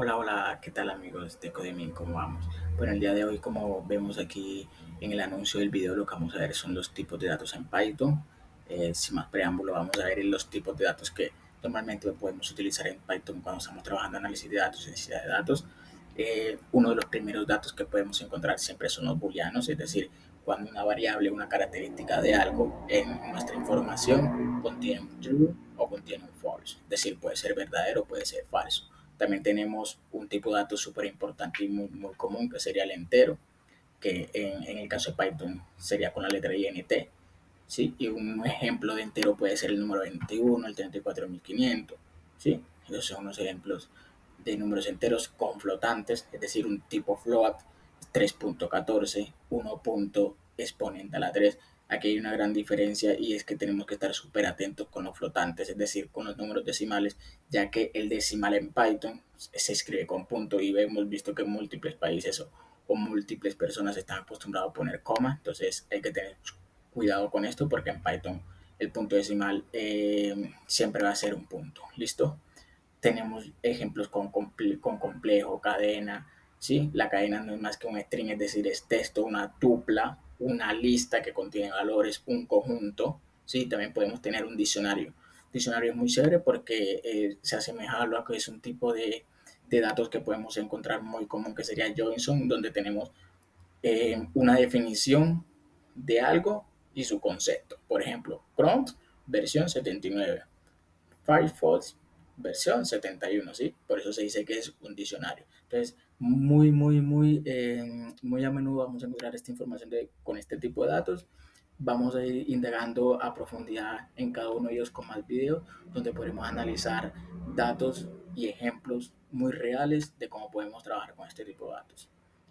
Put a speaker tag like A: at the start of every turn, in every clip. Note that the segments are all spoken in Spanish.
A: Hola, hola, ¿qué tal amigos de Codemín? ¿Cómo vamos? Bueno, el día de hoy, como vemos aquí en el anuncio del video, lo que vamos a ver son los tipos de datos en Python. Sin más preámbulo, vamos a ver los tipos de datos que normalmente podemos utilizar en Python cuando estamos trabajando en análisis de datos y necesidad de datos. Uno de los primeros datos que podemos encontrar siempre son los booleanos, es decir, cuando una variable, una característica de algo en nuestra información contiene un true o contiene un false, es decir, puede ser verdadero o puede ser falso. También tenemos un tipo de datos súper importante y muy común que sería el entero, que en el caso de Python sería con la letra int. ¿Sí? Y un ejemplo de entero puede ser el número 21, el 34.500. ¿Sí? Esos son unos ejemplos de números enteros con flotantes, es decir, un tipo float 3.14, 1 exponente a la 3. Aquí hay una gran diferencia y es que tenemos que estar súper atentos con los flotantes, es decir, con los números decimales, ya que el decimal en Python se escribe con punto y hemos visto que múltiples países o múltiples personas están acostumbrados a poner coma, entonces hay que tener cuidado con esto porque en Python el punto decimal siempre va a ser un punto. ¿Listo? Tenemos ejemplos con complejo, cadena. ¿Sí? La cadena no es más que un string, es decir, es texto, una tupla, una lista que contiene valores, un conjunto. ¿Sí? También podemos tener un diccionario. Diccionario es muy chévere porque se asemeja a lo que es un tipo de datos que podemos encontrar muy común, que sería JSON, donde tenemos una definición de algo y su concepto. Por ejemplo, Chrome versión 79, Firefox versión 71, ¿sí? Por eso se dice que es un diccionario. Entonces, muy a menudo vamos a encontrar esta información con este tipo de datos. Vamos a ir indagando a profundidad en cada uno de ellos con más videos, donde podremos analizar datos y ejemplos muy reales de cómo podemos trabajar con este tipo de datos.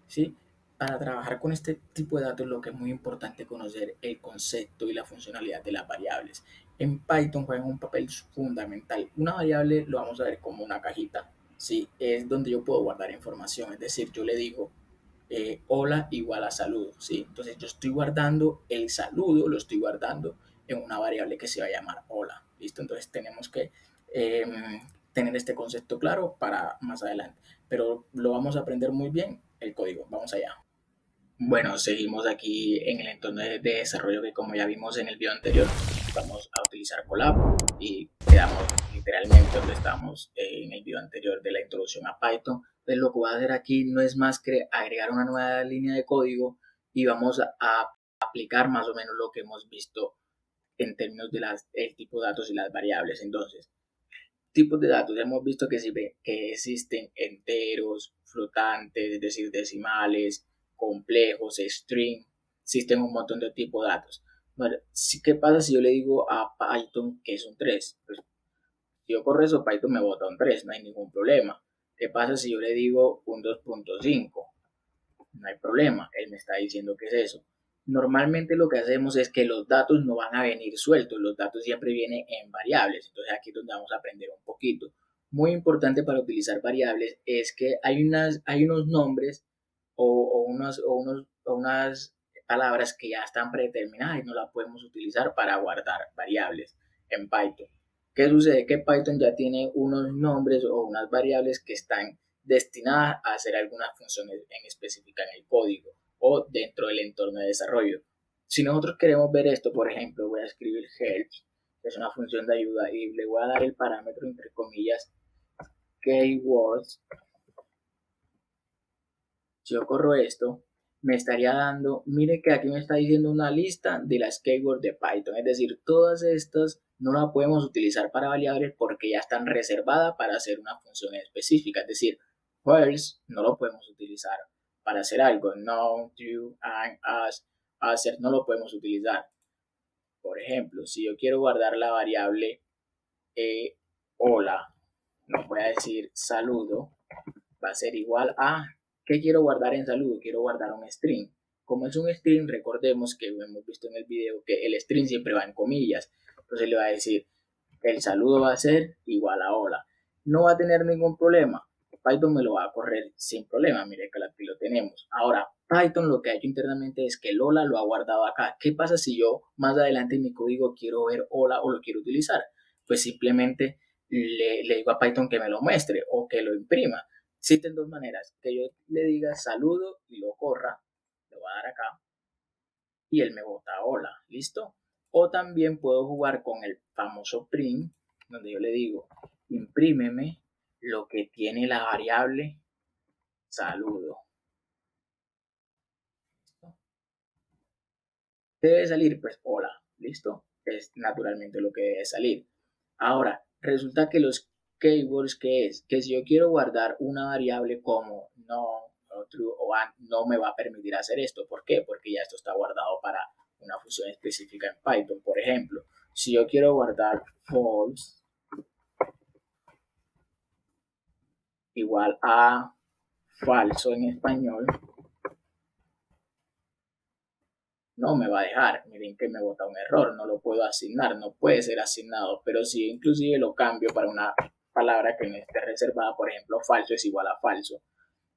A: ¿Sí? Para trabajar con este tipo de datos, lo que es muy importante es conocer el concepto y la funcionalidad de las variables. En Python juegan un papel fundamental. Una variable lo vamos a ver como una cajita, ¿sí? Es donde yo puedo guardar información, es decir, yo le digo hola igual a saludo, ¿sí? Entonces yo estoy guardando el saludo, lo estoy guardando en una variable que se va a llamar hola, ¿listo? Entonces tenemos que eh, tener este concepto claro para más adelante, pero lo vamos a aprender muy bien el código. Vamos allá. Bueno, seguimos aquí en el entorno de desarrollo que como ya vimos en el video anterior, vamos a utilizar Colab y quedamos literalmente donde estábamos en el video anterior de la introducción a Python. Entonces lo que voy a hacer aquí no es más que agregar una nueva línea de código y vamos a aplicar más o menos lo que hemos visto en términos de el tipo de datos y las variables. Entonces, tipos de datos, hemos visto que existen enteros, flotantes, es decir, decimales, complejos, string, existen un montón de tipos de datos. Bueno, ¿qué pasa si yo le digo a Python que es un 3? Pues, si yo corro eso, Python me bota un 3, no hay ningún problema. ¿Qué pasa si yo le digo un 2.5? No hay problema, él me está diciendo que es eso. Normalmente lo que hacemos es que los datos no van a venir sueltos, los datos siempre vienen en variables, entonces aquí es donde vamos a aprender un poquito. Muy importante para utilizar variables es que hay unos nombres o unas palabras que ya están predeterminadas y no las podemos utilizar para guardar variables en Python. ¿Qué sucede? Que Python ya tiene unos nombres o unas variables que están destinadas a hacer algunas funciones en específica en el código o dentro del entorno de desarrollo. Si nosotros queremos ver esto, por ejemplo, voy a escribir help, que es una función de ayuda, y le voy a dar el parámetro entre comillas keywords. Si yo corro esto, me estaría dando, mire que aquí me está diciendo una lista de las keywords de Python, es decir, todas estas no las podemos utilizar para variables porque ya están reservadas para hacer una función específica, es decir, first no lo podemos utilizar para hacer algo, no, do, and, as, hacer no lo podemos utilizar. Por ejemplo, si yo quiero guardar la variable hola, no voy a decir saludo, va a ser igual a, ¿qué quiero guardar en saludo? Quiero guardar un string. Como es un string, recordemos que hemos visto en el video que el string siempre va en comillas. Entonces le va a decir, el saludo va a ser igual a hola. No va a tener ningún problema. Python me lo va a correr sin problema. Mire que aquí lo tenemos. Ahora, Python lo que ha hecho internamente es que el hola lo ha guardado acá. ¿Qué pasa si yo más adelante en mi código quiero ver hola o lo quiero utilizar? Pues simplemente le digo a Python que me lo muestre o que lo imprima. Existen dos maneras, que yo le diga saludo y lo corra, le voy a dar acá, y él me bota hola, ¿listo? O también puedo jugar con el famoso print, donde yo le digo, imprímeme lo que tiene la variable saludo. Debe salir, pues hola, ¿listo? Es naturalmente lo que debe salir. Ahora, resulta que los keywords, ¿qué es? Que si yo quiero guardar una variable como no, o true o and, no me va a permitir hacer esto. ¿Por qué? Porque ya esto está guardado para una función específica en Python. Por ejemplo, si yo quiero guardar false igual a falso en español, no me va a dejar. Miren que me bota un error, no lo puedo asignar, no puede ser asignado, pero si inclusive lo cambio para una palabra que no esté reservada, por ejemplo, falso es igual a falso.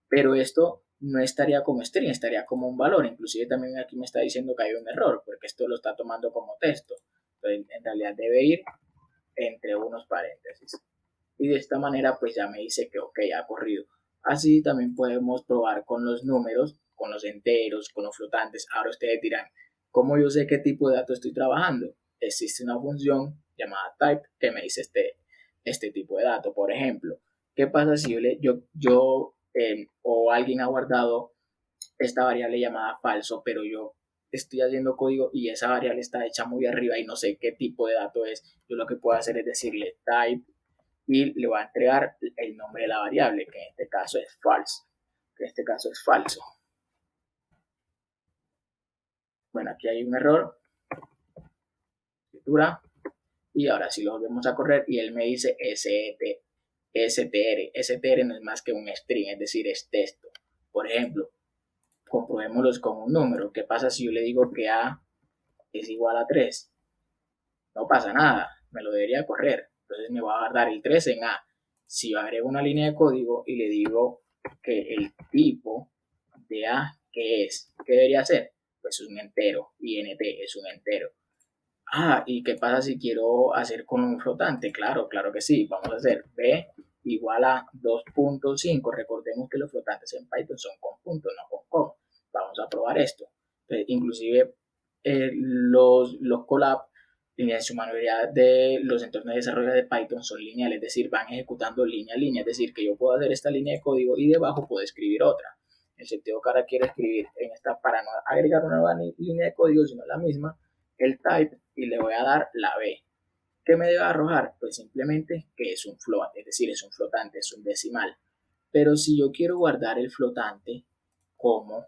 A: Pero esto no estaría como string, estaría como un valor. Inclusive también aquí me está diciendo que hay un error, porque esto lo está tomando como texto. Entonces, en realidad debe ir entre unos paréntesis. Y de esta manera, pues ya me dice que ok, ha corrido. Así también podemos probar con los números, con los enteros, con los flotantes. Ahora ustedes dirán, ¿cómo yo sé qué tipo de datos estoy trabajando? Existe una función llamada type que me dice este tipo de dato. Por ejemplo, ¿qué pasa si o alguien ha guardado esta variable llamada falso, pero yo estoy haciendo código y esa variable está hecha muy arriba y no sé qué tipo de dato es? Yo lo que puedo hacer es decirle type y le voy a entregar el nombre de la variable, que en este caso es false, que en este caso es falso. Bueno, aquí hay un error, escritura, y ahora sí lo volvemos a correr y él me dice str. Str no es más que un string, es decir, es texto. Por ejemplo, comprobémoslos con un número. ¿Qué pasa si yo le digo que A es igual a 3? No pasa nada, me lo debería correr. Entonces me va a dar el 3 en A. Si yo agrego una línea de código y le digo que el tipo de A, ¿qué es? ¿Qué debería ser? Pues es un entero, int es un entero. ¿Y qué pasa si quiero hacer con un flotante? Claro que sí. Vamos a hacer b igual a 2.5. Recordemos que los flotantes en Python son con puntos, no con coma. Vamos a probar esto. Entonces, inclusive los collab en su mayoría de los entornos de desarrollo de Python son lineales, es decir, van ejecutando línea a línea, es decir, que yo puedo hacer esta línea de código y debajo puedo escribir otra. El sentido que ahora quiero escribir en esta para no agregar una nueva línea de código, sino la misma, el type, y le voy a dar la B. ¿Qué me debe arrojar? Pues simplemente que es un float, es decir, es un flotante, es un decimal. Pero si yo quiero guardar el flotante como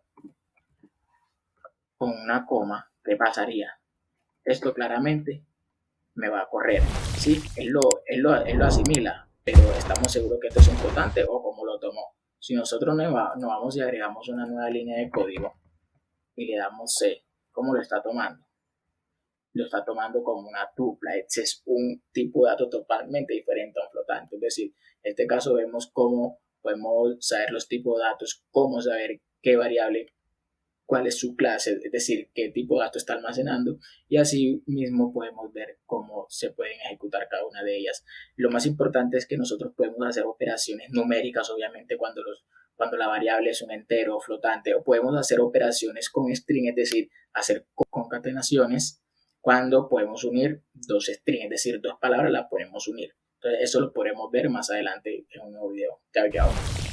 A: con una coma, ¿qué pasaría? Esto claramente me va a correr. Sí, él lo asimila, pero estamos seguros que esto es un flotante o como lo tomó. Si nosotros nos vamos y agregamos una nueva línea de código y le damos C, ¿cómo lo está tomando? Lo está tomando como una tupla. Este es un tipo de dato totalmente diferente a un flotante. Es decir, en este caso vemos cómo podemos saber los tipos de datos, cómo saber qué variable, cuál es su clase, es decir, qué tipo de dato está almacenando, y así mismo podemos ver cómo se pueden ejecutar cada una de ellas. Lo más importante es que nosotros podemos hacer operaciones numéricas, obviamente, cuando la variable es un entero o flotante, o podemos hacer operaciones con string, es decir, hacer concatenaciones cuando podemos unir dos strings, es decir, dos palabras las podemos unir. Entonces, eso lo podremos ver más adelante en un nuevo video. Chao, chao.